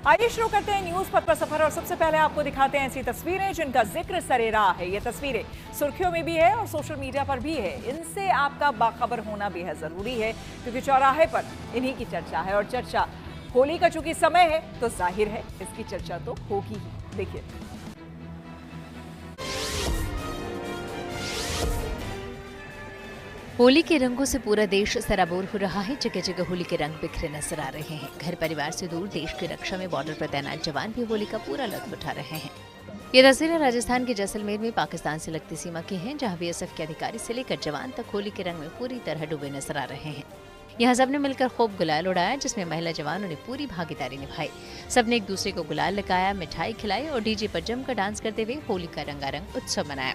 आइए शुरू करते हैं न्यूज पथ पर सफर और सबसे पहले आपको दिखाते हैं ऐसी तस्वीरें जिनका जिक्र सरेराह है। ये तस्वीरें सुर्खियों में भी है और सोशल मीडिया पर भी है। इनसे आपका बाखबर होना बेहद जरूरी है क्योंकि चौराहे पर इन्हीं की चर्चा है और चर्चा होली का चूंकि समय है तो जाहिर है इसकी चर्चा तो होगी ही। देखिए, होली के रंगों से पूरा देश सराबोर हो रहा है। जगह जगह होली के रंग बिखरे नजर आ रहे हैं। घर परिवार से दूर देश की रक्षा में बॉर्डर पर तैनात जवान भी होली का पूरा लुत्फ उठा रहे हैं। ये तस्वीरें राजस्थान के जैसलमेर में पाकिस्तान से लगती सीमा की हैं, जहां बीएसएफ के अधिकारी से लेकर जवान तक होली के रंग में पूरी तरह डूबे नजर आ रहे हैं। यहाँ सबने मिलकर खूब गुलाल उड़ाया, जिसमें महिला जवानों ने पूरी भागीदारी निभाई। सबने एक दूसरे को गुलाल लगाया, मिठाई खिलाई और डीजे पर जमकर डांस करते हुए होली का रंगारंग उत्सव मनाया।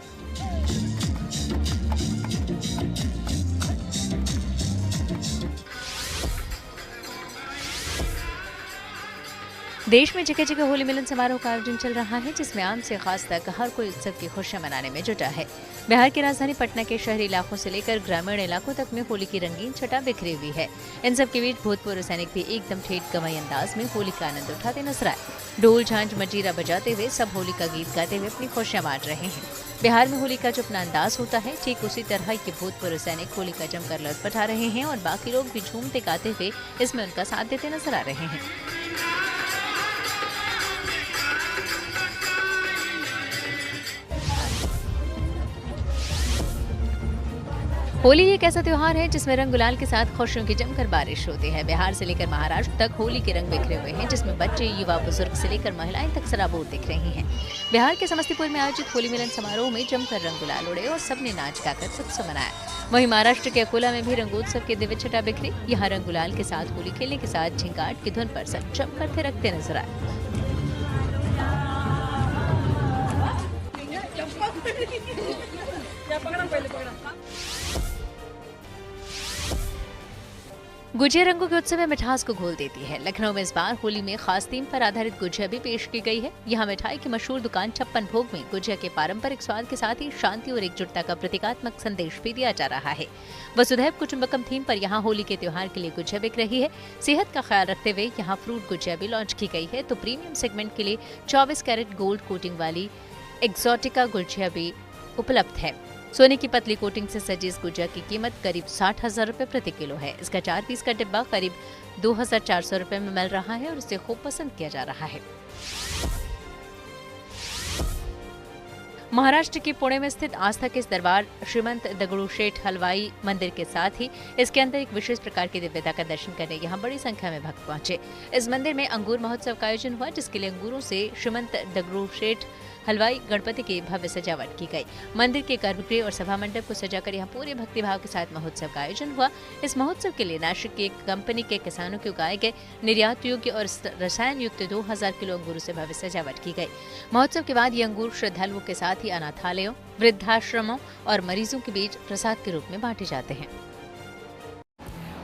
देश में जगह जगह होली मिलन समारोह का आयोजन चल रहा है, जिसमें आम से खास तक हर कोई उत्सव की खुशियां मनाने में जुटा है। बिहार की राजधानी पटना के शहरी इलाकों से लेकर ग्रामीण इलाकों तक में होली की रंगीन छटा बिखरी हुई है। इन सब के बीच भूतपूर्व सैनिक भी एकदम ठेठ गवाई अंदाज में होली का आनंद उठाते नजर आए। ढोल झांझ मजीरा बजाते हुए सब होली का गीत गाते हुए अपनी खुशियां बांट रहे हैं। बिहार में होली का जो अपना अंदाज होता है, ठीक उसी तरह के भूतपूर्व सैनिक होली का जमकर लुत्फ उठा रहे हैं और बाकी लोग भी झूमते गाते हुए इसमें उनका साथ देते नजर आ रहे हैं। होली एक ऐसा त्योहार है जिसमें रंग गुलाल के साथ खुशियों की जमकर बारिश होती है। बिहार से लेकर महाराष्ट्र तक होली के रंग बिखरे हुए हैं, जिसमें बच्चे, युवा, बुजुर्ग से लेकर महिलाएं तक सराबोर दिख रही हैं। बिहार के समस्तीपुर में आयोजित होली मिलन समारोह में जमकर रंग गुलाल उड़े और सबने नाच गाकर उत्सव मनाया। वहीं महाराष्ट्र के अकोला में भी रंगोत्सव की दिव्य छटा बिखरी। यहाँ रंग गुलाल के साथ होली खेलने के साथ झिंगाट की धुन पर सब जमकर थिरकते नजर आए। गुजिया रंगों के उत्सव में मिठास को घोल देती है। लखनऊ में इस बार होली में खास थीम पर आधारित गुजिया भी पेश की गई है। यहाँ मिठाई की मशहूर दुकान 56 भोग में गुजिया के पारंपरिक स्वाद के साथ ही शांति और एकजुटता का प्रतीकात्मक संदेश भी दिया जा रहा है। वसुधैव कुटुंबकम थीम पर यहाँ होली के त्योहार के लिए गुजिया बिक रही है। सेहत का ख्याल रखते हुए यहाँ फ्रूट गुजिया भी लॉन्च की गई है, तो प्रीमियम सेगमेंट के लिए 24 कैरेट गोल्ड कोटिंग वाली एक्सोटिका गुजिया भी उपलब्ध है। सोने की पतली कोटिंग से सजी इस गुजिया की कीमत करीब 60,000 रुपए प्रति किलो है। इसका 4 पीस का डिब्बा करीब 2,400 रुपए में मिल रहा है और इसे खूब पसंद किया जा रहा है। महाराष्ट्र के पुणे में स्थित आस्था के इस दरबार श्रीमंत दगड़ूशेठ हलवाई मंदिर के साथ ही इसके अंदर एक विशेष प्रकार की दिव्यता का दर्शन करने यहाँ बड़ी संख्या में भक्त पहुंचे। इस मंदिर में अंगूर महोत्सव का आयोजन हुआ, जिसके लिए अंगूरों से श्रीमंत दगड़ूशेठ हलवाई गणपति की भव्य सजावट की गई। मंदिर के गर्भगृह और सभा मंडप को सजाकर यहाँ पूरे भक्तिभाव के साथ महोत्सव का आयोजन हुआ। इस महोत्सव के लिए नासिक की एक कंपनी के किसानों के उगाए गए निर्यात योग्य और रसायन युक्त 2000 किलो अंगूरों से भव्य सजावट की गई। महोत्सव के बाद ये अंगूर श्रद्धालुओं के साथ ही अनाथालयों, वृद्धाश्रमों और मरीजों के बीच प्रसाद के रूप में बांटे जाते हैं।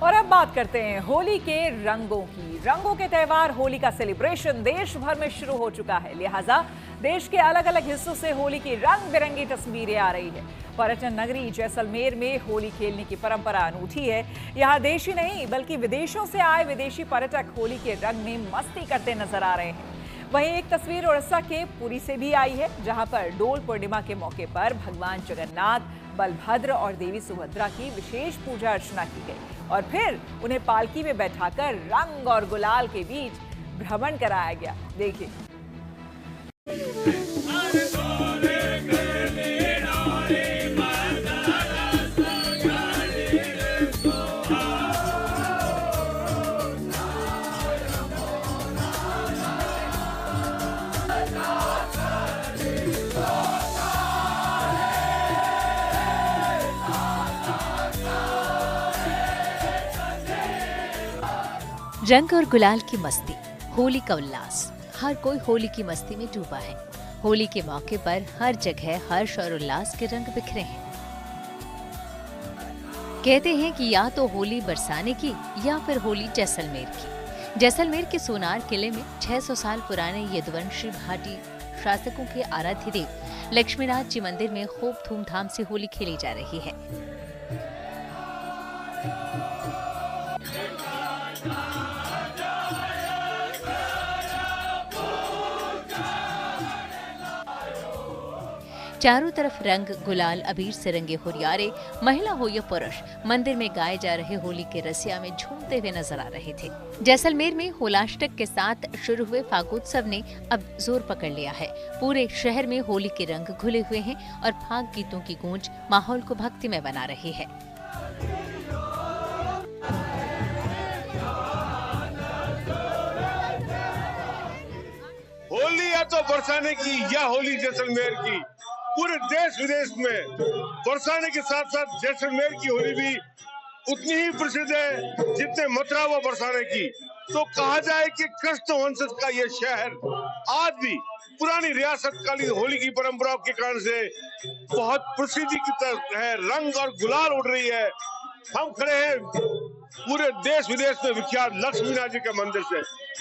और अब बात करते हैं होली के रंगों की। रंगों के त्योहार होली का सेलिब्रेशन देश भर में शुरू हो चुका है, लिहाजा देश के अलग अलग हिस्सों से होली की रंग बिरंगी तस्वीरें आ रही है। पर्यटन नगरी जैसलमेर में होली खेलने की परंपरा अनूठी है। यहाँ देश ही नहीं बल्कि विदेशों से आए विदेशी पर्यटक होली के रंग में मस्ती करते नजर आ रहे हैं। वहीं एक तस्वीर उड़ीसा के पुरी से भी आई है, जहां पर डोल पूर्णिमा के मौके पर भगवान जगन्नाथ, बलभद्र और देवी सुभद्रा की विशेष पूजा अर्चना की गई और फिर उन्हें पालकी में बैठाकर रंग और गुलाल के बीच भ्रमण कराया गया। देखिए, रंग और गुलाल की मस्ती, होली का उल्लास, हर कोई होली की मस्ती में डूबा है। होली के मौके पर हर जगह हर्ष और उल्लास के रंग बिखरे हैं। कहते हैं कि या तो होली बरसाने की या फिर होली जैसलमेर की। जैसलमेर के सोनार किले में 600 साल पुराने यदुवंशी भाटी शासकों के आराध्य देव लक्ष्मीनाथ जी मंदिर में खूब धूमधाम से होली खेली जा रही है। चारों तरफ रंग, गुलाल, अबीर से रंगे हुरियारे, महिला हो या पुरुष, मंदिर में गाए जा रहे होली के रसिया में झूमते हुए नजर आ रहे थे। जैसलमेर में होलाष्टक के साथ शुरू हुए फागोत्सव ने अब जोर पकड़ लिया है। पूरे शहर में होली के रंग घुले हुए हैं और फाग गीतों की गूंज माहौल को भक्तिमय बना रही है। होली या तो बरसाने की या होली जैसलमेर की, पूरे देश विदेश में बरसाने के साथ साथ जैसलमेर की होली भी उतनी ही प्रसिद्ध है जितने मथुरा व बरसाने की। तो कहा जाए कि कृष्ण वंश का ये शहर आज भी पुरानी रियासत कालीन होली की परंपराओं के कारण से बहुत प्रसिद्धि की तरफ है, रंग और गुलाल उड़ रही है। हम खड़े हैं पूरे देश विदेश में विख्यात लक्ष्मीनाथ जी के मंदिर से।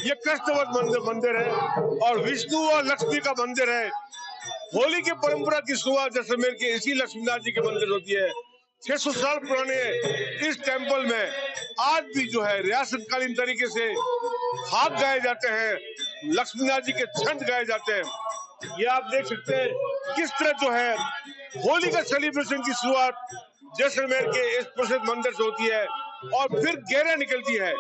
ये कृष्णवत मंदिर है और विष्णु और लक्ष्मी का मंदिर है। होली की परंपरा की शुरुआत जैसलमेर के इसी लक्ष्मीनाथ जी के मंदिर होती है। 600 साल पुराने इस टेम्पल में आज भी जो है रियासत कालीन तरीके से फाग गाए जाते हैं, लक्ष्मीनाथ जी के छंद गाए जाते हैं। ये आप देख सकते हैं किस तरह जो है होली का सेलिब्रेशन की शुरुआत जैसलमेर के इस प्रसिद्ध मंदिर से होती है और फिर गेरे निकलती है।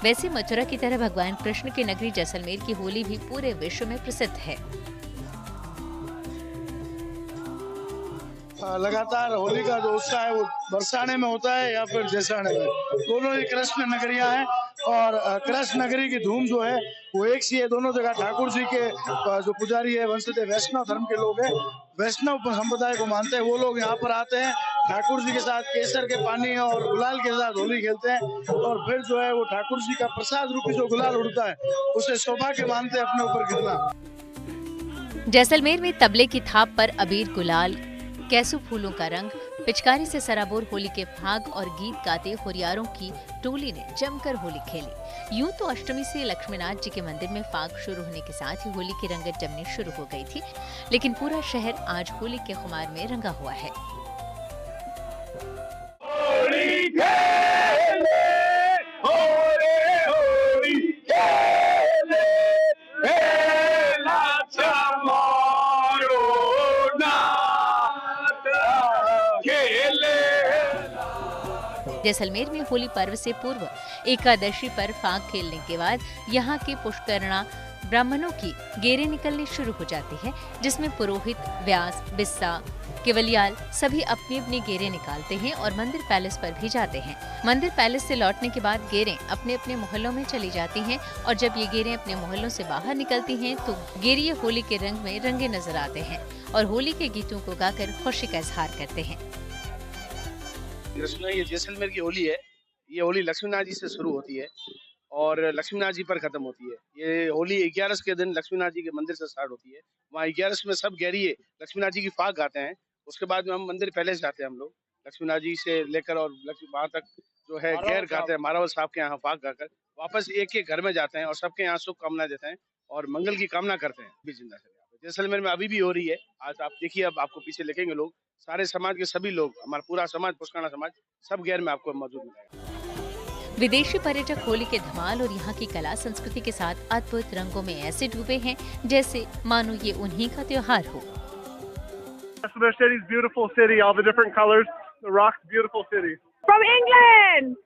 वैसे मथुरा की तरह भगवान कृष्ण की नगरी जैसलमेर की होली भी पूरे विश्व में प्रसिद्ध है। लगातार होली का जो उत्साह है वो बरसाने में होता है या फिर जैसाने में, दोनों ही कृष्ण नगरियां हैं और कृष्ण नगरी की धूम जो है वो एक सी है। दोनों जगह ठाकुर जी के जो पुजारी है वंशज वैष्णव धर्म के लोग हैं, वैष्णव संप्रदाय को मानते हैं, वो लोग यहाँ पर आते हैं, ठाकुर जी के साथ केसर के पानी और गुलाल के साथ होली खेलते हैं और फिर जो है वो ठाकुर जी का प्रसाद रूपी जो गुलाल उड़ता है उसे सौभाग्य मानते हैं अपने ऊपर गिरना। जैसलमेर में तबले की थाप पर अबीर, गुलाल, कैसू फूलों का रंग, पिचकारी से सराबोर होली के फाग और गीत गाते हुरियारों की टोली ने जमकर होली खेली। यूं तो अष्टमी से लक्ष्मीनाथ जी के मंदिर में फाग शुरू होने के साथ ही होली की रंगत जमनी शुरू हो गई थी, लेकिन पूरा शहर आज होली के खुमार में रंगा हुआ है। होली खेले, होले होली खेले, बेला चमारो नाथ खेले। जैसलमेर में होली पर्व से पूर्व एकादशी पर फाग खेलने के बाद यहाँ के पुष्करणा ब्राह्मणों की गेरे निकलनी शुरू हो जाती है, जिसमें पुरोहित, व्यास, बिस्सा, केवलियाल सभी अपनी अपनी गेरे निकालते हैं और मंदिर पैलेस पर भी जाते हैं। मंदिर पैलेस से लौटने के बाद गेरें अपने अपने मोहल्लों में चली जाती हैं और जब ये गेरें अपने मोहल्लों से बाहर निकलती हैं तो गेरिये होली के रंग में रंगे नजर आते हैं और होली के गीतों को गाकर खुशी का इजहार करते हैं। ये जैसलमेर की होली है, ये होली लक्ष्मीनाथ जी से शुरू होती है और लक्ष्मीनाथ जी पर खत्म होती है। ये होली 11 के दिन लक्ष्मीनाथ जी के मंदिर से स्टार्ट होती है। वहाँ 11 में सब गैरिये लक्ष्मीनाथ जी की फाग गाते हैं। उसके बाद में हम मंदिर पैलेस जाते हैं, हम लोग लक्ष्मीनाथ जी से लेकर और वहाँ तक जो है गैर गाते हैं, मारावल साहब के यहाँ फाग गाकर वापस एक एक घर में जाते हैं और सबके यहाँ शुभकामना देते हैं और मंगल की कामना करते हैं। भी जिंदा से जैसलमेर में अभी भी हो रही है। आज आप देखिए, अब आपको पीछे लिखेंगे लोग, सारे समाज के सभी लोग, हमारा पूरा समाज, पुष्करणा समाज, सब गैर में आपको मौजूद मिलेगा। विदेशी पर्यटक होली के धमाल और यहाँ की कला संस्कृति के साथ अद्भुत रंगों में ऐसे डूबे हैं जैसे मानो ये उन्हीं का त्योहार हो। Jaisalmer City is beautiful city, all the different colors. The Rock's beautiful city. From England!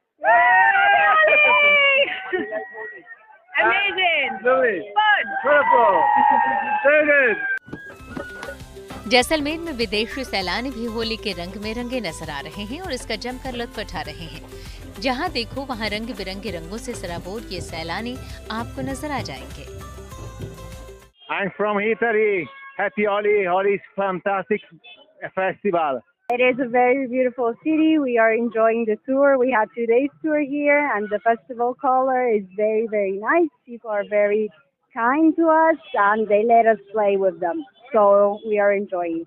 Amazing! Louis. Fun! Wonderful! David! Jaisalmer में विदेशी सैलानी भी होली के रंग में रंगे नजर आ रहे हैं और इसका जमकर लुत्फ उठा रहे हैं। जहां देखो वहां रंग बिरंगे रंगों से सराबोर ये सैलानी आपको नजर आ जाएंगे। I'm from Italy. Happy Holi. Holi is fantastic festival. It is a very beautiful city. We are enjoying the tour. We had 2 days tour here and the festival color is very, very nice. People are very kind to us and they let us play with them. So we are enjoying.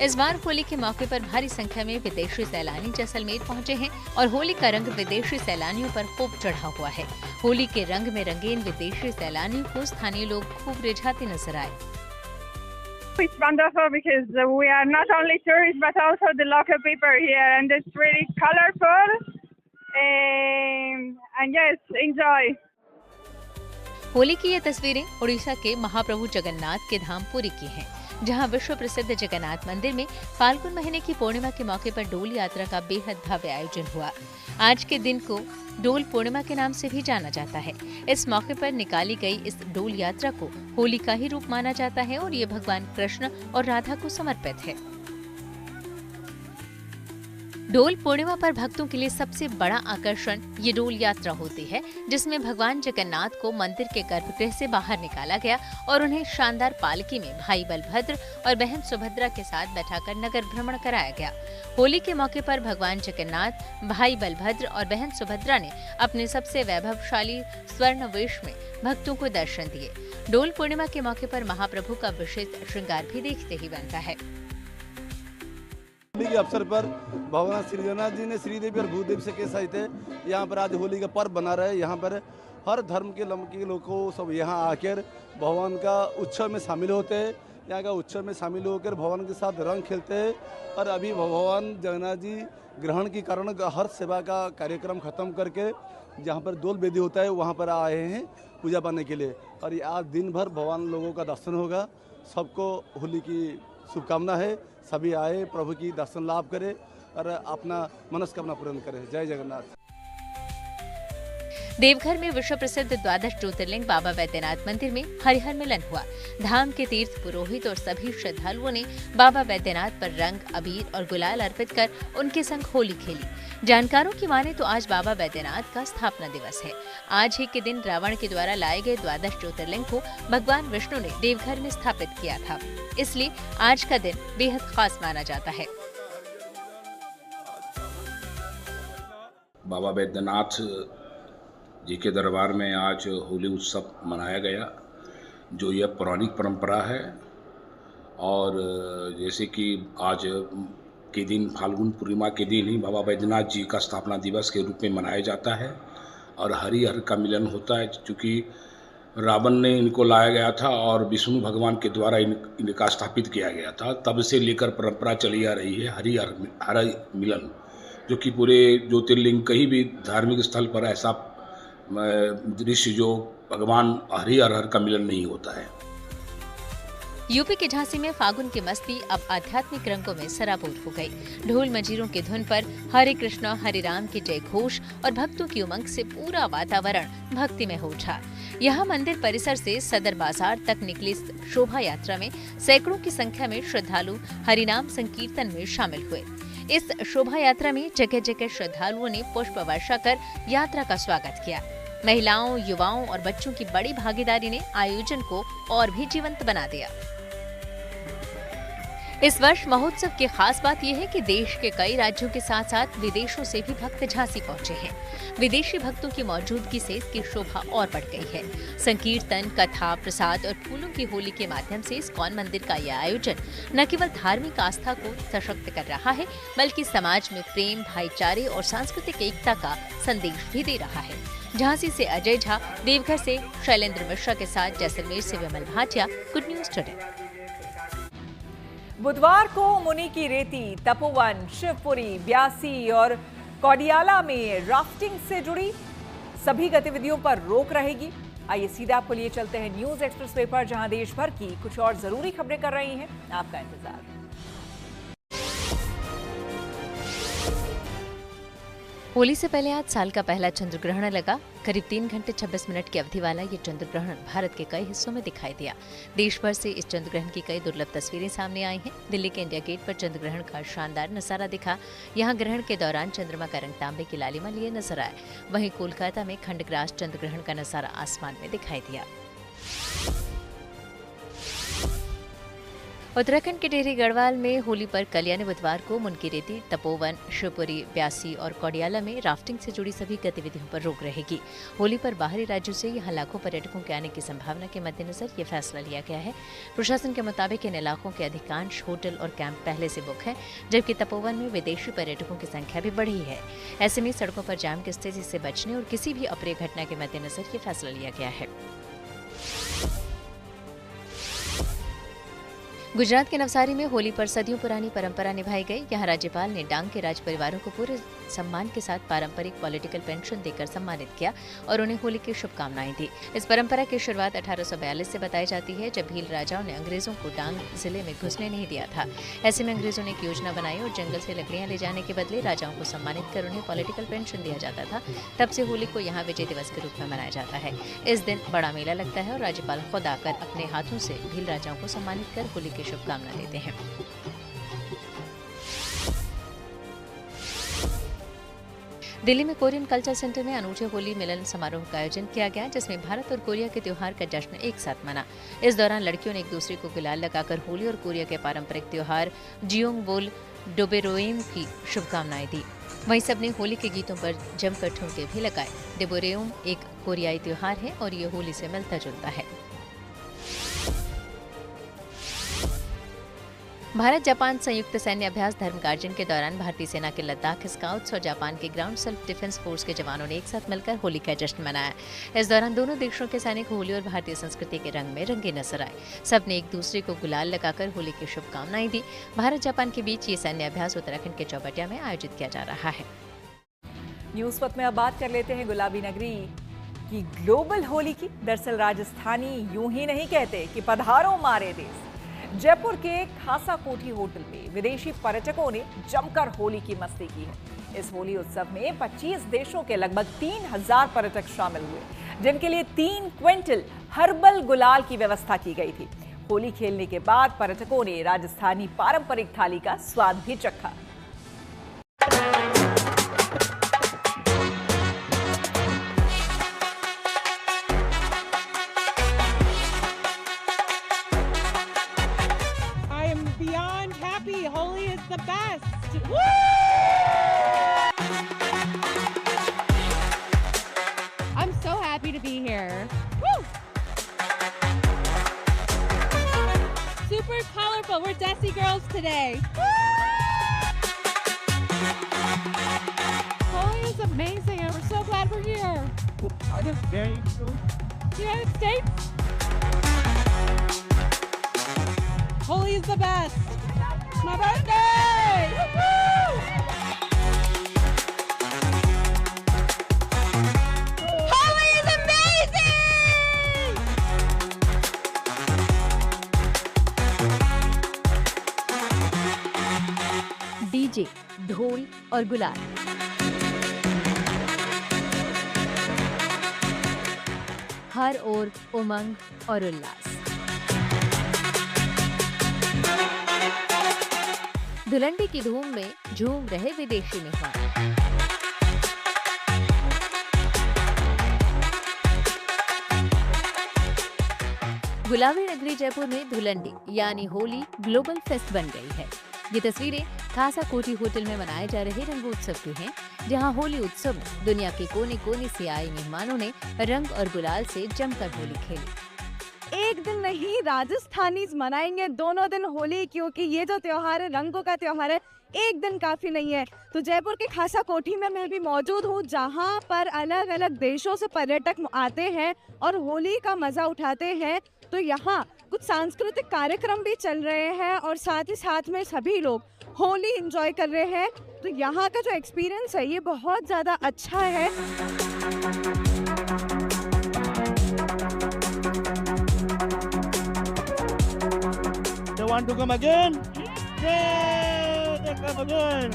इस बार होली के मौके पर भारी संख्या में विदेशी सैलानी जैसलमेर पहुंचे हैं और होली का रंग विदेशी सैलानियों पर खूब चढ़ा हुआ है। होली के रंग में रंगीन विदेशी सैलानियों को स्थानीय लोग खूब रिझाते नजर आए। It's wonderful because we are not only tourists but also the local people here and it's really colorful and yes, enjoy. Holi की ये तस्वीरें उड़ीसा के महाप्रभु जगन्नाथ के धाम पुरी की हैं, जहां विश्व प्रसिद्ध जगन्नाथ मंदिर में फाल्गुन महीने की पूर्णिमा के मौके पर डोल यात्रा का बेहद भव्य आयोजन हुआ। आज के दिन को डोल पूर्णिमा के नाम से भी जाना जाता है। इस मौके पर निकाली गई इस डोल यात्रा को होली का ही रूप माना जाता है और ये भगवान कृष्ण और राधा को समर्पित है। डोल पूर्णिमा पर भक्तों के लिए सबसे बड़ा आकर्षण ये डोल यात्रा होती है, जिसमें भगवान जगन्नाथ को मंदिर के गर्भगृह से बाहर निकाला गया और उन्हें शानदार पालकी में भाई बलभद्र और बहन सुभद्रा के साथ बैठाकर नगर भ्रमण कराया गया। होली के मौके पर भगवान जगन्नाथ, भाई बलभद्र और बहन सुभद्रा ने अपने सबसे वैभवशाली स्वर्ण वेश में भक्तों को दर्शन दिए। डोल पूर्णिमा के मौके पर महाप्रभु का विशेष श्रृंगार भी देखते ही बनता है। होली के अवसर पर भगवान श्री जगन्नाथ जी ने श्रीदेवी और भूदेव से के सहित यहाँ पर आज होली का पर्व बना रहे। यहाँ पर हर धर्म के लोग को सब यहाँ आकर भगवान का उत्सव में शामिल होते हैं। यहाँ का उत्सव में शामिल होकर भगवान के साथ रंग खेलते हैं। और अभी भगवान जगन्नाथ जी ग्रहण के कारण हर सेवा का कार्यक्रम खत्म करके जहाँ पर डोल बेदी होता है वहाँ पर आए हैं पूजा पाने के लिए। और ये आज दिन भर भगवान लोगों का दर्शन होगा। सबको होली की शुभकामना है। सभी आए, प्रभु की दर्शन लाभ करें और अपना मनस्कामना पूर्ण करें। जय जगन्नाथ। देवघर में विश्व प्रसिद्ध द्वादश ज्योतिर्लिंग बाबा वैद्यनाथ मंदिर में हरिहर मिलन हुआ। धाम के तीर्थ पुरोहित और सभी श्रद्धालुओं ने बाबा वैद्यनाथ पर रंग, अबीर और गुलाल अर्पित कर उनके संग होली खेली। जानकारों की माने तो आज बाबा वैद्यनाथ का स्थापना दिवस है। आज ही के दिन रावण के द्वारा लाए गए द्वादश ज्योतिर्लिंग को भगवान विष्णु ने देवघर में स्थापित किया था, इसलिए आज का दिन बेहद खास माना जाता है। बाबा वैद्यनाथ जी के दरबार में आज होली उत्सव मनाया गया, जो यह पौराणिक परंपरा है। और जैसे कि आज के दिन फाल्गुन पूर्णिमा के दिन ही बाबा वैद्यनाथ जी का स्थापना दिवस के रूप में मनाया जाता है और हरिहर का मिलन होता है। चूँकि रावण ने इनको लाया गया था और विष्णु भगवान के द्वारा इनका स्थापित किया गया था, तब से लेकर परंपरा चली आ रही है हरि मिलन, जो कि पूरे ज्योतिर्लिंग कहीं भी धार्मिक स्थल पर ऐसा दृश्य जो भगवान हरिहर का मिलन नहीं होता है। यूपी के झांसी में फागुन की मस्ती अब आध्यात्मिक रंगों में सराबोर हो गई। ढोल मजीरों की धुन पर हरे कृष्णा हरे राम के जय घोष और भक्तों की उमंग से पूरा वातावरण भक्ति में हो उठा। यहाँ मंदिर परिसर से सदर बाजार तक निकली शोभा यात्रा में सैकड़ों की संख्या में श्रद्धालु हरिनाम संकीर्तन में शामिल हुए। इस शोभा यात्रा में जगह जगह श्रद्धालुओं ने पुष्प वर्षा कर यात्रा का स्वागत किया। महिलाओं, युवाओं और बच्चों की बड़ी भागीदारी ने आयोजन को और भी जीवंत बना दिया। इस वर्ष महोत्सव की खास बात यह है कि देश के कई राज्यों के साथ साथ विदेशों से भी भक्त झांसी पहुंचे हैं। विदेशी भक्तों की मौजूदगी से इसकी शोभा और बढ़ गई है। संकीर्तन, कथा, प्रसाद और फूलों की होली के माध्यम से इस्कॉन मंदिर का यह आयोजन न केवल धार्मिक आस्था को सशक्त कर रहा है, बल्कि समाज में प्रेम, भाईचारे और सांस्कृतिक एकता का संदेश भी दे रहा है। झांसी से अजय झा, देवघर से शैलेंद्र मिश्रा के साथ जैसलमेर से विमल भाटिया, गुड न्यूज टुडे। बुधवार को मुनि की रेती, तपोवन, शिवपुरी, ब्यासी और कोडियाला में राफ्टिंग से जुड़ी सभी गतिविधियों पर रोक रहेगी। आइए सीधे आपको लिए चलते हैं न्यूज एक्सप्रेस वे पर, जहां देश भर की कुछ और जरूरी खबरें कर रही हैं आपका इंतजार। होली से पहले आज साल का पहला चंद्र ग्रहण लगा। करीब 3 घंटे 26 मिनट की अवधि वाला ये चंद्र ग्रहण भारत के कई हिस्सों में दिखाई दिया। देश भर से इस चंद्र ग्रहण की कई दुर्लभ तस्वीरें सामने आई हैं। दिल्ली के इंडिया गेट पर चंद्र ग्रहण का शानदार नजारा दिखा। यहाँ ग्रहण के दौरान चंद्रमा का रंग तांबे की लालिमा लिए नजर आए। वहीं कोलकाता में खंडग्रास चंद्र ग्रहण का नजारा आसमान में दिखाई दिया। उत्तराखंड के टिहरी गढ़वाल में होली पर कल यानी बुधवार को मुनकीरेती, तपोवन, शिवपुरी, ब्यासी और कोडियाला में राफ्टिंग से जुड़ी सभी गतिविधियों पर रोक रहेगी। होली पर बाहरी राज्यों से यहां लाखों पर्यटकों के आने की संभावना के मद्देनजर ये फैसला लिया गया है। प्रशासन के मुताबिक इन इलाकों के अधिकांश होटल और कैंप पहले से बुक है, जबकि तपोवन में विदेशी पर्यटकों की संख्या भी बढ़ी है। ऐसे में सड़कों पर जाम की स्थिति से बचने और किसी भी अप्रिय घटना के मद्देनजर ये फैसला लिया गया है। गुजरात के नवसारी में होली पर सदियों पुरानी परंपरा निभाई गई। यहाँ राज्यपाल ने डांग के राज परिवारों को पूरे सम्मान के साथ पारंपरिक पॉलिटिकल पेंशन देकर सम्मानित किया और उन्हें होली की शुभकामनाएं दी। इस परंपरा की शुरुआत 1842 से बताई जाती है, जब भील राजाओं ने अंग्रेजों को डांग जिले में घुसने नहीं दिया था। ऐसे में अंग्रेजों ने एक योजना बनाई और जंगल से लकड़ियां ले जाने के बदले राजाओं को सम्मानित कर उन्हें पॉलिटिकल पेंशन दिया जाता था। तब से होली को यहाँ विजय दिवस के रूप में मनाया जाता है। इस दिन बड़ा मेला लगता है और राज्यपाल खुद आकर अपने हाथों से भील राजाओं को सम्मानित कर होली की शुभकामना देते हैं। दिल्ली में कोरियन कल्चर सेंटर में अनूठे होली मिलन समारोह का आयोजन किया गया, जिसमें भारत और कोरिया के त्योहार का जश्न एक साथ मना। इस दौरान लड़कियों ने एक दूसरे को गुलाल लगाकर होली और कोरिया के पारंपरिक त्योहार जियोंगबोल डोबेरोएम की शुभकामनाएं दी। वहीं सबने होली के गीतों पर जमकर ठुमके भी लगाए। डेबोरेउम एक कोरियाई त्योहार है और ये होली से मिलता जुलता है। भारत जापान संयुक्त सैन्य अभ्यास धर्मगार्जन के दौरान भारतीय सेना के लद्दाख स्काउट्स और जापान के ग्राउंड सेल्फ डिफेंस फोर्स के जवानों ने एक साथ मिलकर होली का जश्न मनाया। इस दौरान दोनों देशों के सैनिक होली और भारतीय संस्कृति के रंग में रंगे नजर आए। सबने एक दूसरे को गुलाल लगाकर होली की शुभकामनाएं दी। भारत जापान के बीच ये सैन्य अभ्यास उत्तराखंड के चौबटिया में आयोजित किया जा रहा है। न्यूज पथ में अब बात कर लेते हैं गुलाबी नगरी की ग्लोबल होली की। दरअसल राजस्थानी यूं ही नहीं कहते कि पधारो मारे देश। जयपुर के खासा कोठी होटल में विदेशी पर्यटकों ने जमकर होली की मस्ती की है। इस होली उत्सव में 25 देशों के लगभग 3000 पर्यटक शामिल हुए, जिनके लिए 3 क्विंटल हर्बल गुलाल की व्यवस्था की गई थी। होली खेलने के बाद पर्यटकों ने राजस्थानी पारंपरिक थाली का स्वाद भी चखा। Holi is the best. Woo! I'm so happy to be here. Woo! Super colorful. We're Desi girls today. Woo! Holi is amazing and we're so glad we're here. United States. Holi is the best. My birthday! Woo-hoo! Holi is amazing! DJ, ढोल और गुलाल। हर ओर उमंग और उल्लास। धुलंडी की धूम में झूम रहे विदेशी मेहमान। गुलाबी नगरी जयपुर में धुलंडी यानी होली ग्लोबल फेस्ट बन गई है। ये तस्वीरें खासा कोठी होटल में मनाए जा रहे रंगोत्सव की हैं, जहां होली उत्सव में दुनिया के कोने कोने से आए मेहमानों ने रंग और गुलाल से जमकर होली खेली। एक दिन नहीं राजस्थानीज मनाएंगे दोनों दिन होली, क्योंकि ये जो त्योहार है रंगों का त्योहार है, एक दिन काफी नहीं है। तो जयपुर के खासा कोठी में मैं भी मौजूद हूँ, जहाँ पर अलग अलग देशों से पर्यटक आते हैं और होली का मजा उठाते हैं। तो यहाँ कुछ सांस्कृतिक कार्यक्रम भी चल रहे हैं और साथ ही साथ में सभी लोग होली एंजॉय कर रहे हैं। तो यहाँ का जो एक्सपीरियंस है ये बहुत ज्यादा अच्छा है। You want to come again? Yeah, come again.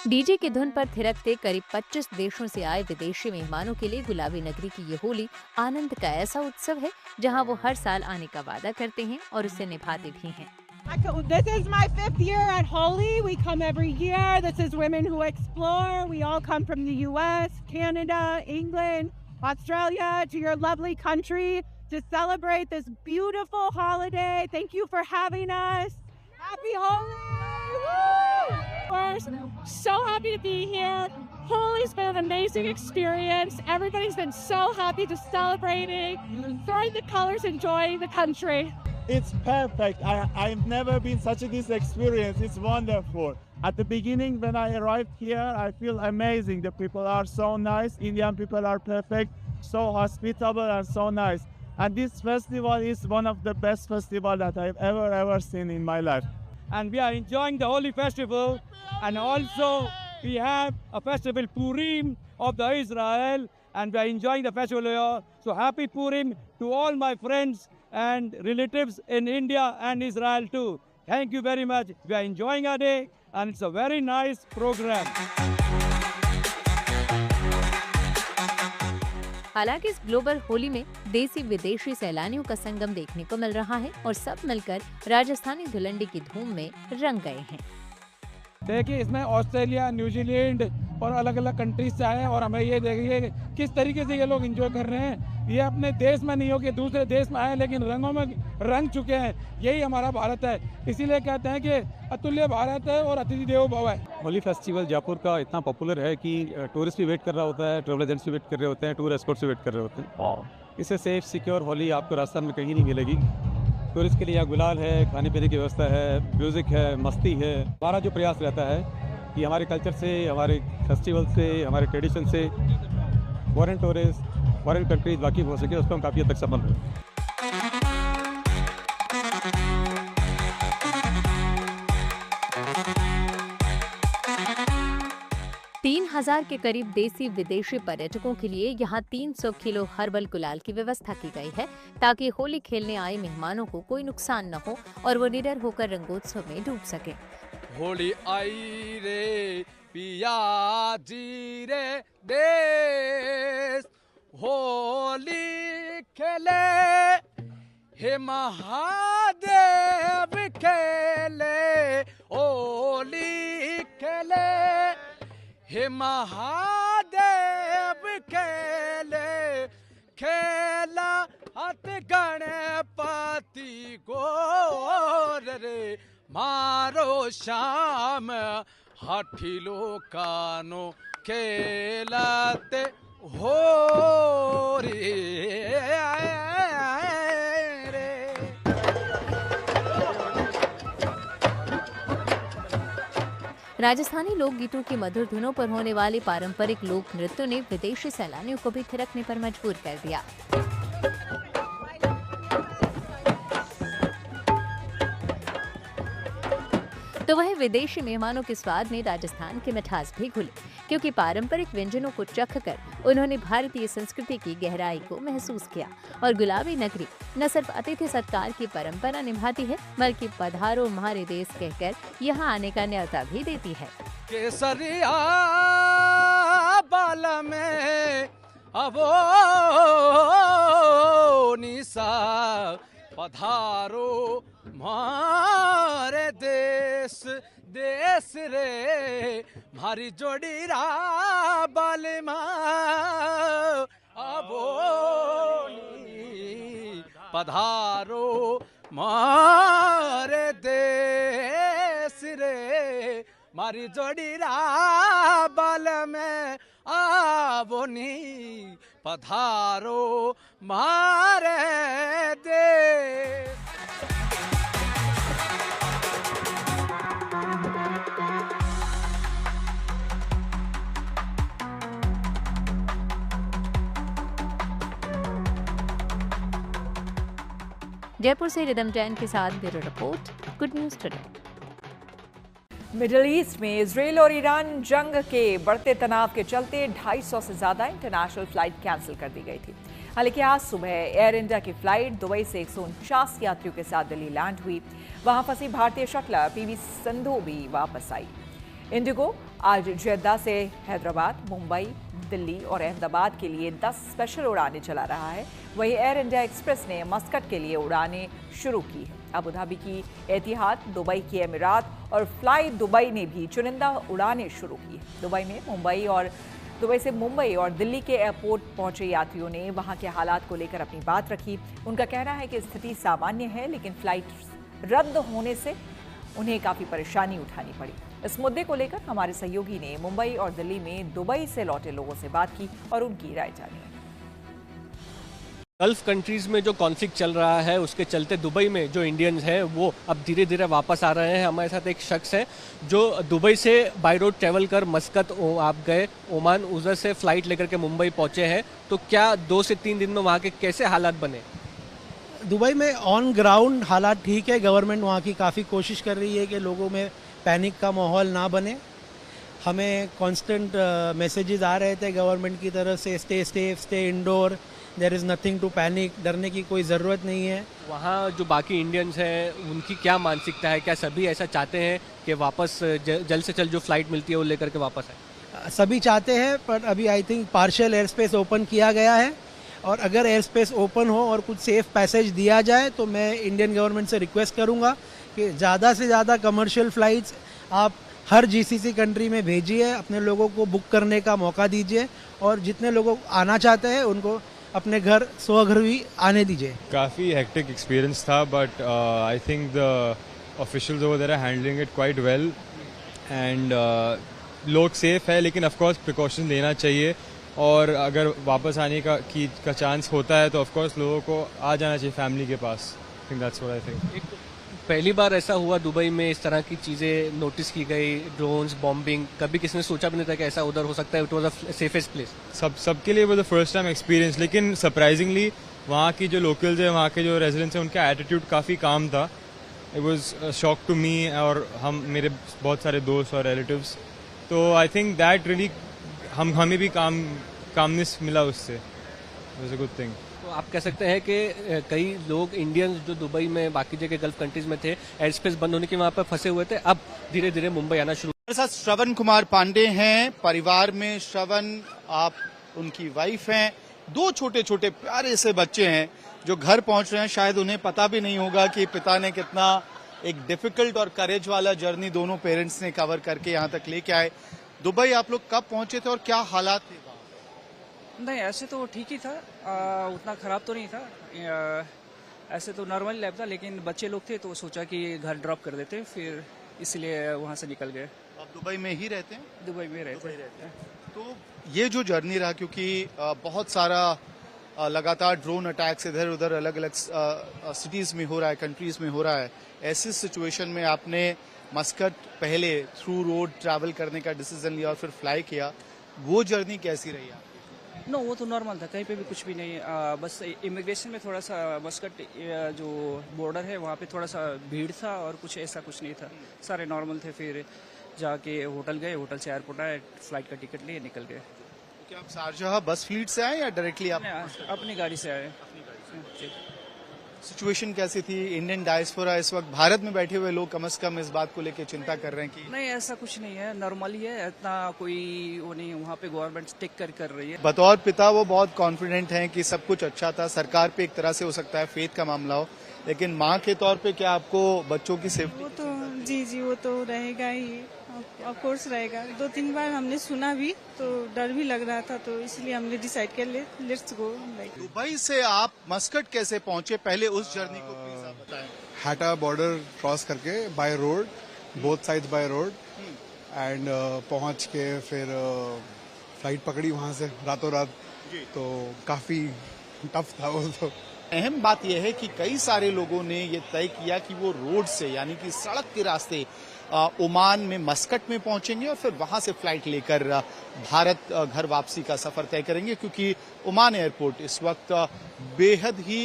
DJ की धुन पर थिरकते करीब 25 देशों से आए विदेशी मेहमानों के लिए गुलाबी नगरी की ये होली आनंद का ऐसा उत्सव है, जहां वो हर साल आने का वादा करते हैं और उसे निभाते भी हैं। This is my 5th year at Holi. We come every year. This is Women Who Explore. We all come from the US, Canada, England, Australia to your lovely country to celebrate this beautiful holiday. Thank you for having us. Happy Holi! Woo! We're so happy to be here. Holi's been an amazing experience. Everybody's been so happy to celebrating, throwing the colors, enjoying the country. It's perfect. I've never been such a this experience. It's wonderful. At the beginning, when I arrived here, I feel amazing. The people are so nice. Indian people are perfect, so hospitable and so nice. And this festival is one of the best festivals that I've ever seen in my life. And we are enjoying the Holi festival, and also we have a festival Purim of the Israel, and we are enjoying the festival here. So happy Purim to all my friends and relatives in India and Israel too. Thank you very much. We are enjoying our day, and it's a very nice program. हालांकि इस global Holi में देसी विदेशी सैलानियों का संगम देखने को मिल रहा है और सब मिलकर राजस्थानी धुलंडी की धूम में रंग गए हैं। देखिए, इसमें ऑस्ट्रेलिया, न्यूजीलैंड और अलग अलग कंट्रीज से आए हैं, और हमें ये देखिए किस तरीके से ये लोग एंजॉय कर रहे हैं। ये अपने देश में नहीं हो कि दूसरे देश में आए, लेकिन रंगों में रंग चुके हैं। यही हमारा भारत है, इसीलिए कहते हैं कि अतुल्य भारत है और अतिथि देवो भव है। होली फेस्टिवल जयपुर का इतना पॉपुलर है कि टूरिस्ट भी वेट कर रहा होता है, ट्रैवल एजेंट्स भी वेट कर रहे होते हैं, टूर एस्कॉर्ट्स भी वेट कर रहे होते हैं। इससे सेफ सिक्योर होली आपको राजस्थान में कहीं नहीं मिलेगी। टूरिस्ट के लिए यहाँ गुलाल है, खाने पीने की व्यवस्था है, म्यूज़िक है, मस्ती है। हमारा जो प्रयास रहता है कि हमारे कल्चर से, हमारे फेस्टिवल से, हमारे ट्रेडिशन से फॉरेन टूरिस्ट, फॉरेन कंट्रीज वाकिफ हो सके, उसको हम काफ़ी हद तक सफल हैं। 3000 के करीब देसी विदेशी पर्यटकों के लिए यहाँ 300 किलो हर्बल गुलाल की व्यवस्था की गई है, ताकि होली खेलने आए मेहमानों को कोई नुकसान न हो और वो निडर होकर रंगोत्सव में डूब सके। होली आई रे पिया जी रे देश, होली खेले हे महादेव खेले, होली खेले हे महादेव खेले, खेला हथ गणपति गोर रे, मारो श्याम हाथीलो कानो खेलते हो रे। राजस्थानी लोकगीतों की मधुर धुनों पर होने वाले पारंपरिक लोक नृत्यों ने विदेशी सैलानियों को भी थिरकने पर मजबूर कर दिया। तो वह विदेशी मेहमानों के स्वाद में राजस्थान की मिठास भी घुली, क्योंकि पारंपरिक व्यंजनों को चखकर उन्होंने भारतीय संस्कृति की गहराई को महसूस किया। और गुलाबी नगरी न सिर्फ अतिथि सत्कार की परंपरा निभाती है, बल्कि पधारो हमारे देश कहकर यहाँ आने का न्योता भी देती है। केसरिया बाल में अबो निशा, पधारो मारे देश देश रे, मारी जोड़ी रा बाल अबो पधारो मारे देश रे, मारी जोड़ी रा बाल में आबोनी, पधारो मारे देश। जयपुर से रिदम जैन के साथ bureau report, good news today. Middle east में इजराइल और ईरान जंग के बढ़ते तनाव के चलते 250 से ज्यादा इंटरनेशनल फ्लाइट कैंसिल कर दी गई थी। हालांकि आज सुबह एयर इंडिया की फ्लाइट दुबई से 149 यात्रियों के साथ दिल्ली लैंड हुई। वहां फंसी भारतीय शटलर पीवी सिंधु भी वापस आई। इंडिगो आज जेद्दा से हैदराबाद, मुंबई, दिल्ली और अहमदाबाद के लिए 10 स्पेशल उड़ानें चला रहा है। वहीं एयर इंडिया एक्सप्रेस ने मस्कट के लिए उड़ानें शुरू की है। अबू धाबी की एतिहाद, दुबई की एमिरात और फ्लाई दुबई ने भी चुनिंदा उड़ानें शुरू की है। दुबई से मुंबई और दिल्ली के एयरपोर्ट पहुंचे यात्रियों ने वहां के हालात को लेकर अपनी बात रखी। उनका कहना है कि स्थिति सामान्य है, लेकिन फ्लाइट रद्द होने से उन्हें काफ़ी परेशानी उठानी पड़ी। इस मुद्दे को लेकर हमारे सहयोगी ने मुंबई और दिल्ली में दुबई से लौटे लोगों से बात की और उनकी राय जानी। गल्फ कंट्रीज़ में जो कॉन्फ्लिक्ट चल रहा है उसके चलते दुबई में जो इंडियंस हैं वो अब धीरे धीरे वापस आ रहे हैं। हमारे साथ एक शख्स है जो दुबई से बाई रोड ट्रैवल कर मस्कत आप गए, ओमान, उधर से फ़्लाइट लेकर के मुंबई पहुंचे हैं। तो क्या 2 से 3 दिन में वहाँ के कैसे हालात बने? दुबई में ऑन ग्राउंड हालात ठीक है। गवर्नमेंट वहाँ की काफ़ी कोशिश कर रही है कि लोगों में पैनिक का माहौल ना बने। हमें कांस्टेंट मैसेजेस आ रहे थे गवर्नमेंट की तरफ से, stay safe, stay indoor, there is nothing to panic, डरने की कोई ज़रूरत नहीं है। वहाँ जो बाकी इंडियंस हैं उनकी क्या मानसिकता है? क्या सभी ऐसा चाहते हैं कि वापस जल्द से जल्द जो फ्लाइट मिलती है वो लेकर के वापस आए? सभी चाहते हैं, पर अभी I think partial air space open किया गया है, और अगर एयर स्पेस ओपन हो और कुछ सेफ पैसेज दिया जाए तो मैं इंडियन गवर्नमेंट से रिक्वेस्ट करूंगा कि ज़्यादा से ज़्यादा कमर्शियल फ़्लाइट्स आप हर जीसीसी कंट्री में भेजिए, अपने लोगों को बुक करने का मौका दीजिए, और जितने लोग आना चाहते हैं उनको अपने घर स्वघर भी आने दीजिए। काफ़ी हेक्टिक एक्सपीरियंस था, but I think the officials over there are handling it quite well, and लोग सेफ है, लेकिन ऑफ कोर्स प्रिकॉशन लेना चाहिए, और अगर वापस आने का चांस होता है तो ऑफ कोर्स लोगों को आ जाना चाहिए फैमिली के पास। I think that's what I think. पहली बार ऐसा हुआ दुबई में, इस तरह की चीज़ें नोटिस की गई, ड्रोन्स, बॉम्बिंग, कभी किसी ने सोचा भी नहीं था कि ऐसा उधर हो सकता है। It was the safest place. सबके लिए वो द फर्स्ट टाइम एक्सपीरियंस, लेकिन सरप्राइजिंगली वहाँ की जो लोकल्स है, वहाँ के जो रेजिडेंट्स हैं, उनका एटीट्यूड काफ़ी काम था। It was shock to me, और मेरे बहुत सारे दोस्त और रिलेटिव्स, तो आई थिंक दैट रियली हमें भी कामनेस मिला उससे। It was a good thing. तो आप कह सकते हैं कि कई लोग इंडियंस जो दुबई में, बाकी जगह गल्फ कंट्रीज में थे, एयर स्पेस बंद होने के वहाँ पर फंसे हुए थे, अब धीरे धीरे मुंबई आना शुरू। हमारे साथ श्रवण कुमार पांडे हैं। परिवार में श्रवण, आप उनकी वाइफ हैं, 2 छोटे छोटे प्यारे से बच्चे हैं जो घर पहुंच रहे हैं। शायद उन्हें पता भी नहीं होगा कि पिता ने कितना एक डिफिकल्ट और करेज वाला जर्नी दोनों पेरेंट्स ने कवर करके यहाँ तक लेके आए। दुबई आप लोग कब पहुंचे थे और क्या हालात थे? नहीं, ऐसे तो ठीक ही था, उतना ख़राब तो नहीं था, ऐसे तो नॉर्मल लैब था, लेकिन बच्चे लोग थे तो सोचा कि घर ड्रॉप कर देते, फिर इसलिए वहाँ से निकल गए। आप दुबई में ही रहते हैं? दुबई में रहते हैं। तो ये जो जर्नी रहा, क्योंकि बहुत सारा लगातार ड्रोन अटैक्स इधर उधर अलग अलग सिटीज़ में हो रहा है, कंट्रीज़ में हो रहा है, ऐसी सिचुएशन में आपने मस्कट पहले थ्रू रोड ट्रैवल करने का डिसीजन लिया और फिर फ्लाई किया, वो जर्नी कैसी रही आपकी? नो, वो तो नॉर्मल था, कहीं पे भी कुछ भी नहीं। बस इमिग्रेशन में थोड़ा सा मस्कट जो बॉर्डर है वहाँ पे थोड़ा सा भीड़ था, और कुछ ऐसा कुछ नहीं था, सारे नॉर्मल थे। फिर जाके होटल गए, होटल से एयरपोर्ट आए, फ्लाइट का टिकट लिए, निकल गए। तो क्या आप शारजाह बस फ्लीट से आए या डायरेक्टली आप? अपनी गाड़ी से आए। सिचुएशन कैसी थी? इंडियन डायस्पोरा इस वक्त भारत में बैठे हुए लोग कम से कम इस बात को लेकर चिंता कर रहे हैं कि नहीं, ऐसा कुछ नहीं है, नॉर्मल ही है, इतना कोई वो नहीं। वहाँ पे गवर्नमेंट टेक कर रही है। बतौर पिता वो बहुत कॉन्फिडेंट हैं कि सब कुछ अच्छा था। सरकार पे एक तरह से हो सकता है फेथ का मामला हो, लेकिन माँ के तौर पे क्या आपको बच्चों की सेफ्टी? वो तो जी वो तो रहेगा ही, ऑफ कोर्स रहेगा। 2-3 बार हमने सुना भी तो डर भी लग रहा था, तो इसलिए हमने डिसाइड कर लेट्स गो। दुबई से आप मस्कट कैसे पहुंचे? पहले उस जर्नी को प्लीज आप बताएं। हाटा बॉर्डर क्रॉस करके by road, both sides by road, and पहुंच के फिर फ्लाइट पकड़ी वहां से रातों रात, तो काफी टफ था वो तो। अहम बात यह है कि कई सारे लोगों ने ये तय किया कि वो रोड से, यानी कि सड़क के रास्ते ओमान में मस्कट में पहुंचेंगे और फिर वहां से फ्लाइट लेकर भारत घर वापसी का सफर तय करेंगे, क्योंकि ओमान एयरपोर्ट इस वक्त बेहद ही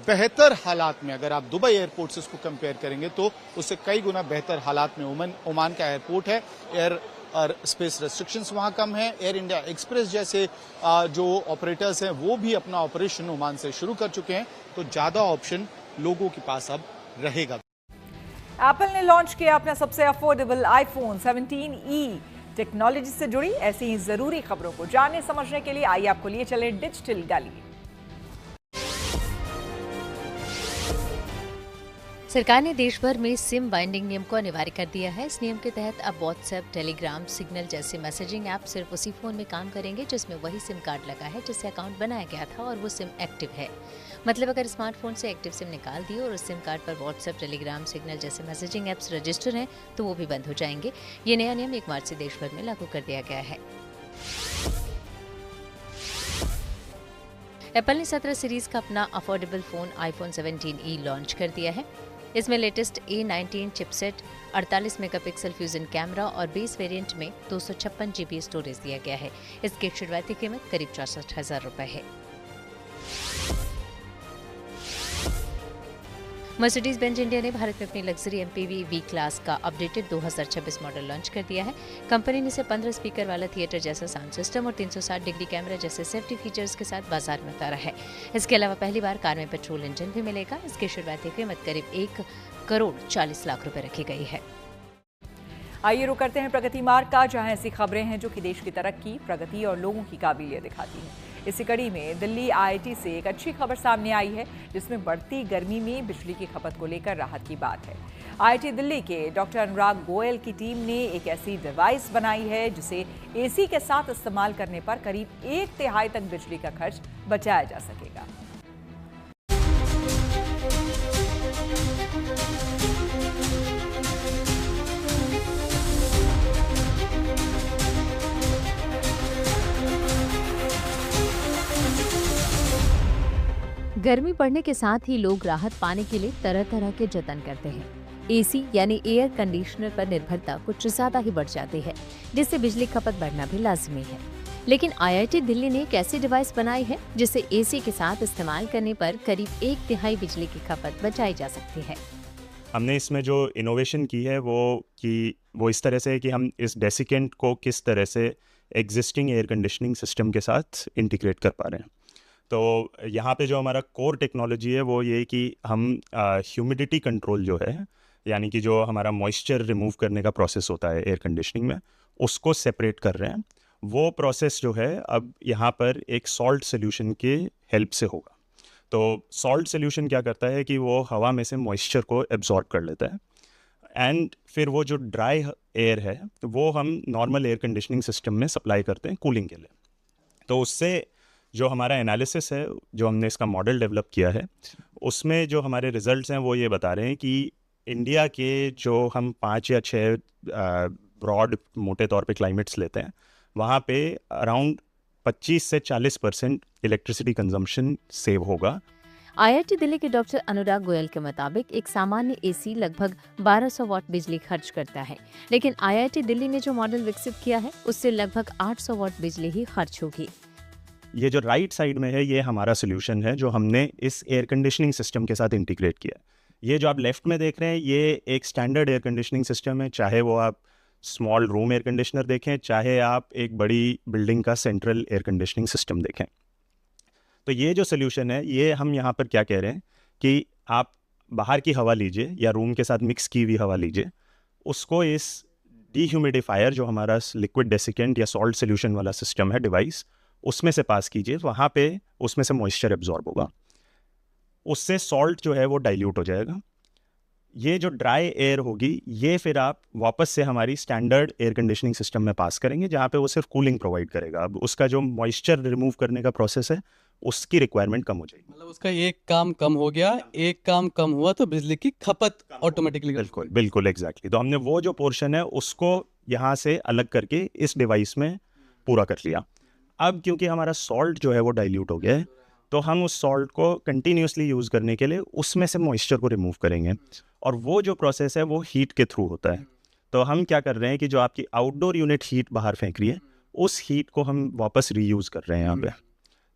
बेहतर हालात में, अगर आप दुबई एयरपोर्ट से उसको कंपेयर करेंगे तो उससे कई गुना बेहतर हालात में ओमान का एयरपोर्ट है। एयर और स्पेस रेस्ट्रिक्शंस वहां कम है। एयर इंडिया एक्सप्रेस जैसे जो ऑपरेटर्स हैं वो भी अपना ऑपरेशन ओमान से शुरू कर चुके हैं, तो ज्यादा ऑप्शन लोगों के पास अब रहेगा। एप्पल ने लॉन्च किया अपना सबसे अफोर्डेबल आईफोन 17e। टेक्नोलॉजी से जुड़ी ऐसी ही जरूरी खबरों को जानने समझने के लिए आइए आपको लिए चले डिजिटल गली। सरकार ने देश भर में सिम बाइंडिंग नियम को अनिवार्य कर दिया है। इस नियम के तहत अब व्हाट्सएप, टेलीग्राम, सिग्नल जैसे मैसेजिंग ऐप सिर्फ उसी फोन में काम करेंगे जिसमें वही सिम कार्ड लगा है जिससे अकाउंट बनाया गया था और वो सिम एक्टिव है। मतलब अगर स्मार्टफोन से एक्टिव सिम निकाल दी और उस सिम कार्ड पर व्हाट्सएप, टेलीग्राम, सिग्नल जैसे मैसेजिंग ऐप्स रजिस्टर हैं तो वो भी बंद हो जाएंगे। ये नया नियम 1 मार्च से देश भर में लागू कर दिया गया है। एप्पल ने 17 सीरीज का अपना affordable phone iPhone 17e launch कर दिया है। इसमें latest A19 chipset, 48 megapixel fusion camera और बेस वेरिएंट में 256 GB स्टोरेज दिया गया है। इसकी शुरुआती कीमत करीब 64,000 रुपए है। मर्सिडीज बेंज इंडिया ने भारत में अपनी लग्जरी एमपीवी वी क्लास का अपडेटेड 2026 मॉडल लॉन्च कर दिया है। कंपनी ने इसे 15 स्पीकर वाला थिएटर जैसा साउंड सिस्टम और 360 डिग्री कैमरा जैसे सेफ्टी फीचर्स के साथ बाजार में उतारा है। इसके अलावा पहली बार कार में पेट्रोल इंजन भी मिलेगा। इसकी शुरुआती कीमत करीब 1,40,00,000 रुपए रखी गई है। आइए रुक करते हैं प्रगति मार्ग का, जहां ऐसी खबरें हैं जो कि देश की तरक्की, प्रगति और लोगों की काबिलियत दिखाती हैं। इसी कड़ी में दिल्ली आईआईटी से एक अच्छी खबर सामने आई है, जिसमें बढ़ती गर्मी में बिजली की खपत को लेकर राहत की बात है। आईआईटी दिल्ली के डॉक्टर अनुराग गोयल की टीम ने एक ऐसी डिवाइस बनाई है जिसे एसी के साथ इस्तेमाल करने पर करीब 1/3 तक बिजली का खर्च बचाया जा सकेगा। गर्मी बढ़ने के साथ ही लोग राहत पाने के लिए तरह तरह के जतन करते हैं। एसी यानी एयर कंडीशनर पर निर्भरता कुछ ज्यादा ही बढ़ जाती है, जिससे बिजली खपत बढ़ना भी लाजमी है। लेकिन आईआईटी दिल्ली ने एक ऐसी डिवाइस बनाई है जिसे एसी के साथ इस्तेमाल करने पर करीब 1/3 बिजली की खपत बचाई जा सकती है। हमने इसमें जो इनोवेशन की है वो इस तरह से है कि हम इस डेसिकेंट को किस तरह से एग्जिस्टिंग एयर कंडीशनिंग सिस्टम के साथ इंटीग्रेट कर पा रहे हैं। तो यहाँ पे जो हमारा कोर टेक्नोलॉजी है वो ये कि हम ह्यूमिडिटी कंट्रोल जो है, यानी कि जो हमारा मॉइस्चर रिमूव करने का प्रोसेस होता है एयर कंडीशनिंग में, उसको सेपरेट कर रहे हैं। वो प्रोसेस जो है अब यहाँ पर एक सॉल्ट सोल्यूशन के हेल्प से होगा। तो सॉल्ट सोल्यूशन क्या करता है कि वो हवा में से मॉइस्चर को एब्जॉर्ब कर लेता है एंड फिर वो जो ड्राई एयर है वो हम नॉर्मल एयर कंडीशनिंग सिस्टम में सप्लाई करते हैं कूलिंग के लिए। तो उससे जो हमारा एनालिसिस है, जो हमने इसका मॉडल डेवलप किया है, उसमें जो हमारे रिजल्ट्स हैं वो ये बता रहे हैं कि इंडिया के जो हम 5 या 6 ब्रॉड मोटे तौर पे क्लाइमेट्स लेते हैं, वहाँ पे अराउंड 25 से 40% इलेक्ट्रिसिटी कंजम्पशन सेव होगा। आईआईटी दिल्ली के डॉक्टर अनुराग गोयल के मुताबिक एक सामान्य एसी लगभग 1200 वाट बिजली खर्च करता है, लेकिन आईआईटी दिल्ली ने जो मॉडल विकसित किया है उससे लगभग 800 वाट बिजली ही खर्च होगी। ये जो राइट साइड में है ये हमारा सोल्यूशन है जो हमने इस एयर कंडीशनिंग सिस्टम के साथ इंटीग्रेट किया है। ये जो आप लेफ्ट में देख रहे हैं ये एक स्टैंडर्ड एयर कंडीशनिंग सिस्टम है, चाहे वो आप स्मॉल रूम एयर कंडीशनर देखें, चाहे आप एक बड़ी बिल्डिंग का सेंट्रल एयर कंडीशनिंग सिस्टम देखें। तो ये जो सोल्यूशन है ये हम यहाँ पर क्या कह रहे हैं कि आप बाहर की हवा लीजिए या रूम के साथ मिक्स की हुई हवा लीजिए, उसको इस डीह्यूमिडिफायर जो हमारा लिक्विड डेसिकेंट या सॉल्ट सोल्यूशन वाला सिस्टम है डिवाइस, उसमें से पास कीजिए। वहाँ पे उसमें से मॉइस्चर एब्जॉर्ब होगा, उससे सॉल्ट जो है वो डाइल्यूट हो जाएगा। ये जो ड्राई एयर होगी ये फिर आप वापस से हमारी स्टैंडर्ड एयर कंडीशनिंग सिस्टम में पास करेंगे, जहाँ पे वो सिर्फ कूलिंग प्रोवाइड करेगा। अब उसका जो मॉइस्चर रिमूव करने का प्रोसेस है उसकी रिक्वायरमेंट कम हो जाएगी। मतलब उसका एक काम कम हो गया, एक काम कम हुआ तो बिजली की खपत ऑटोमेटिकली। बिल्कुल बिल्कुल एग्जैक्टली। तो हमने वो जो पोर्शन है उसको यहाँ से अलग करके इस डिवाइस में पूरा कर लिया। अब क्योंकि हमारा सॉल्ट जो है वो डाइल्यूट हो गया है, तो हम उस सॉल्ट को कंटिन्यूसली यूज़ करने के लिए उसमें से मॉइस्चर को रिमूव करेंगे, और वो जो प्रोसेस है वो हीट के थ्रू होता है। तो हम क्या कर रहे हैं कि जो आपकी आउटडोर यूनिट हीट बाहर फेंक रही है, उस हीट को हम वापस रीयूज़ कर रहे हैं यहाँ पे।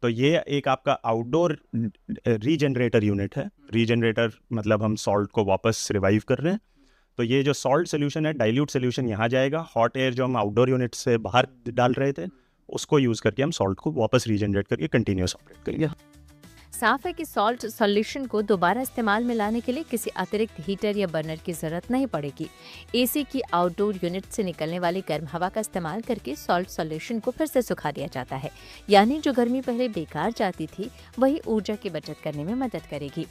तो ये एक आपका आउटडोर रीजनरेटर यूनिट है। रीजनरेटर मतलब हम सॉल्ट को वापस रिवाइव कर रहे हैं। तो ये जो सॉल्ट सोल्यूशन है, डाइल्यूट सोल्यूशन यहाँ जाएगा। हॉट एयर जो हम आउटडोर यूनिट से बाहर डाल रहे थे उसको यूज़ करके हम सॉल्ट को वापस रीजनरेट करके कंटिन्यूस ऑपरेट करेंगे। साफ है कि सॉल्ट सॉल्यूशन को दोबारा इस्तेमाल में लाने के लिए किसी अतिरिक्त हीटर या बर्नर की जरूरत नहीं पड़ेगी। एसी की आउटडोर यूनिट से निकलने वाली गर्म हवा का इस्तेमाल करके सॉल्ट सॉल्यूशन को फिर से सुखा दिया जाता है, यानी जो गर्मी पहले बेकार जाती थी वही ऊर्जा की बचत करने में मदद करेगी।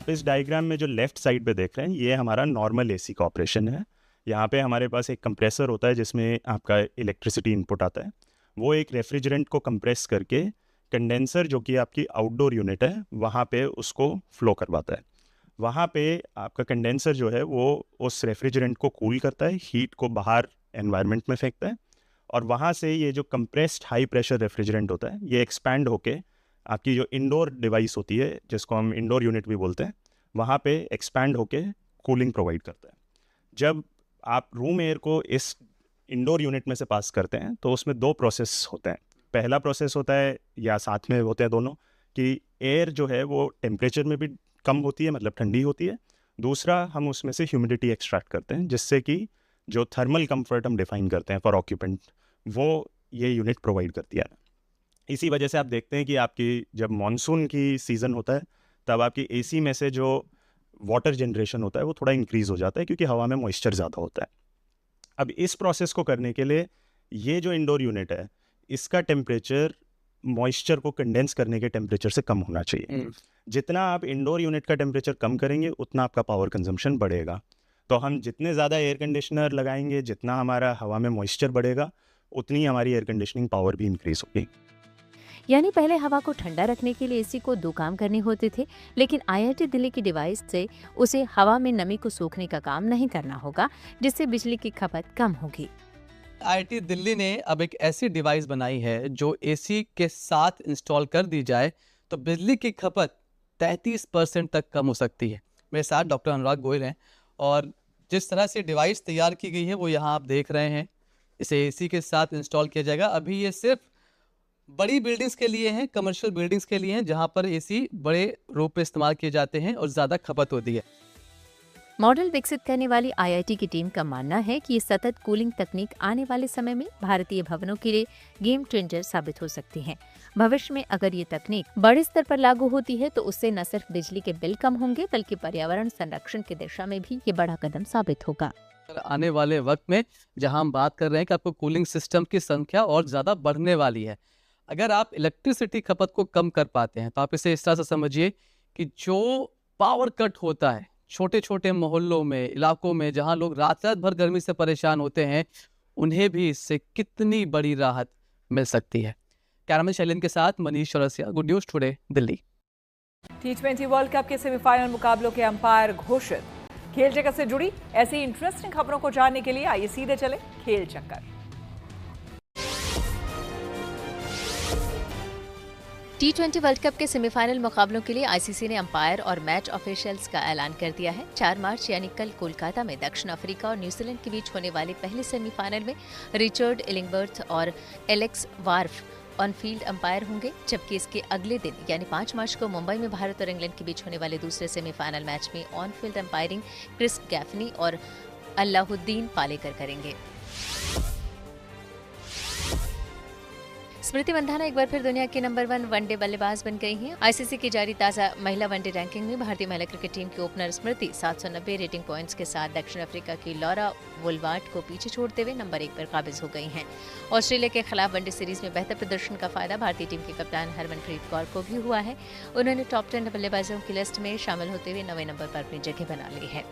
इस डायग्राम में जो लेफ्ट साइड पे देख रहे हैं ये हमारा नॉर्मल एसी का ऑपरेशन है। यहाँ पे हमारे पास एक कंप्रेसर होता है जिसमें आपका इलेक्ट्रिसिटी इनपुट आता है। वो एक रेफ्रिजरेंट को कंप्रेस करके कंडेंसर जो कि आपकी आउटडोर यूनिट है वहाँ पे उसको फ्लो करवाता है। वहाँ पे आपका कंडेंसर जो है वो उस रेफ्रिजरेंट को कूल करता है, हीट को बाहर एनवायरनमेंट में फेंकता है, और वहाँ से ये जो कंप्रेस्ड हाई प्रेशर रेफ्रिजरेंट होता है ये एक्सपैंड होके आपकी जो इंडोर डिवाइस होती है जिसको हम इंडोर यूनिट भी बोलते हैं, वहाँ पे एक्सपैंड होके कूलिंग प्रोवाइड करता है। जब आप रूम एयर को इस इंडोर यूनिट में से पास करते हैं तो उसमें 2 प्रोसेस होते हैं। पहला प्रोसेस होता है, या साथ में होते हैं दोनों, कि एयर जो है वो टेम्परेचर में भी कम होती है, मतलब ठंडी होती है, दूसरा, हम उसमें से ह्यूमिडिटी एक्सट्रैक्ट करते हैं, जिससे कि जो थर्मल कंफर्ट हम डिफाइन करते हैं फॉर ऑक्यूपेंट, वो ये यूनिट प्रोवाइड करती है। इसी वजह से आप देखते हैं कि आपकी जब मानसून की सीज़न होता है तब आपकी एसी में से जो वाटर जनरेशन होता है वो थोड़ा इंक्रीज़ हो जाता है, क्योंकि हवा में मॉइस्चर ज़्यादा होता है। अब इस प्रोसेस को करने के लिए ये जो इंडोर यूनिट है, इसका टेम्परेचर मॉइस्चर को कंडेंस करने के टेम्परेचर से कम होना चाहिए। जितना आप इंडोर यूनिट का टेम्परेचर कम करेंगे उतना आपका पावर कंजम्पशन बढ़ेगा। तो हम जितने ज़्यादा एयर कंडीशनर लगाएंगे, जितना हमारा हवा में मॉइस्चर बढ़ेगा, उतनी हमारी एयर कंडीशनिंग पावर भी इंक्रीज़ होगी। यानी पहले हवा को ठंडा रखने के लिए एसी को 2 काम करने होते थे, लेकिन IIT दिल्ली की डिवाइस से उसे हवा में नमी को सोखने का काम नहीं करना होगा, जिससे बिजली की खपत कम होगी। IIT दिल्ली ने अब एक ऐसी डिवाइस बनाई है जो एसी के साथ इंस्टॉल कर दी जाए तो बिजली की खपत 33% तक कम हो सकती है। मेरे साथ डॉक्टर अनुराग गोयल हैं और जिस तरह से डिवाइस तैयार की गई है वो यहाँ आप देख रहे हैं। इसे एसी के साथ इंस्टॉल किया जाएगा। अभी ये सिर्फ बड़ी बिल्डिंग्स के लिए हैं, कमर्शियल बिल्डिंग्स के लिए हैं, जहाँ पर एसी बड़े रूप में इस्तेमाल किए जाते हैं और ज़्यादा खपत होती है। मॉडल विकसित करने वाली IIT की टीम का मानना है कि ये सतत कूलिंग तकनीक आने वाले समय में भारतीय भवनों के लिए गेम चेंजर साबित हो सकती है। भविष्य में अगर ये तकनीक बड़े स्तर पर लागू होती है तो उससे न सिर्फ बिजली के बिल कम होंगे, बल्कि पर्यावरण संरक्षण की दिशा में भी ये बड़ा कदम साबित होगा। आने वाले वक्त में जहां हम बात कर रहे हैं कि आपको कूलिंग सिस्टम की संख्या और ज़्यादा बढ़ने वाली है, अगर आप इलेक्ट्रिसिटी खपत को कम कर पाते हैं तो आप इसे इस तरह से समझिए कि जो पावर कट होता है छोटे छोटे मोहल्लों में, इलाकों में जहां लोग रात रात भर गर्मी से परेशान होते हैं, उन्हें भी इससे कितनी बड़ी राहत मिल सकती है। कैमरामैन शैलेंद्र के साथ Manish Chaurasia, good news today, Delhi. T20 world cup के सेमीफाइनल मुकाबलों के अंपायर घोषित। खेल जगत से जुड़ी ऐसी इंटरेस्टिंग खबरों को जानने के लिए आइए सीधे चले खेल चक्कर। T20 वर्ल्ड कप के सेमीफाइनल मुकाबलों के लिए ICC ने अंपायर और मैच ऑफिशियल्स का ऐलान कर दिया है। 4 मार्च यानी कल कोलकाता में दक्षिण अफ्रीका और न्यूजीलैंड के बीच होने वाले पहले सेमीफाइनल में रिचर्ड इलिंगवर्थ और Alex Wharf on field umpire होंगे, जबकि इसके अगले दिन यानी 5 मार्च को मुंबई में भारत और इंग्लैंड के बीच होने वाले दूसरे सेमीफाइनल मैच में on field umpiring Chris Gaffaney और अल्लाहुद्दीन पालेकर करेंगे। स्मृति मंधाना एक बार फिर दुनिया की नंबर 1 वनडे बल्लेबाज बन गई हैं। ICC की जारी ताज़ा महिला वनडे रैंकिंग में भारतीय महिला क्रिकेट टीम की ओपनर स्मृति 790 रेटिंग पॉइंट्स के साथ दक्षिण अफ्रीका की लॉरा वुलवार्ट को पीछे छोड़ते हुए नंबर 1 पर काबिज हो गई हैं। ऑस्ट्रेलिया के खिलाफ वनडे सीरीज में बेहतर प्रदर्शन का फायदा भारतीय टीम के कप्तान हरमनप्रीत कौर को भी हुआ है। उन्होंने टॉप 10 बल्लेबाजों की लिस्ट में शामिल होते हुए 9वें नंबर पर अपनी जगह बना ली है।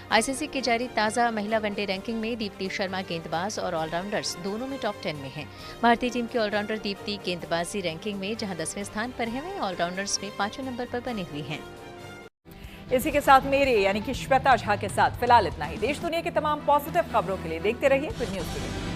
ICC की जारी ताज़ा महिला वनडे रैंकिंग में दीप्ति शर्मा गेंदबाज और ऑलराउंडर्स दोनों में टॉप 10 में हैं। भारतीय टीम की ऑलराउंडर दीप्ति गेंदबाजी रैंकिंग में जहां 10वें स्थान पर है, वहीं ऑलराउंडर्स में 5वें नंबर पर बनी हुई हैं। इसी के साथ मेरे यानी कि श्वेता झा के साथ फिलहाल इतना ही। देश दुनिया की तमाम पॉजिटिव खबरों के लिए देखते रहिए गुड न्यूज़ टुडे।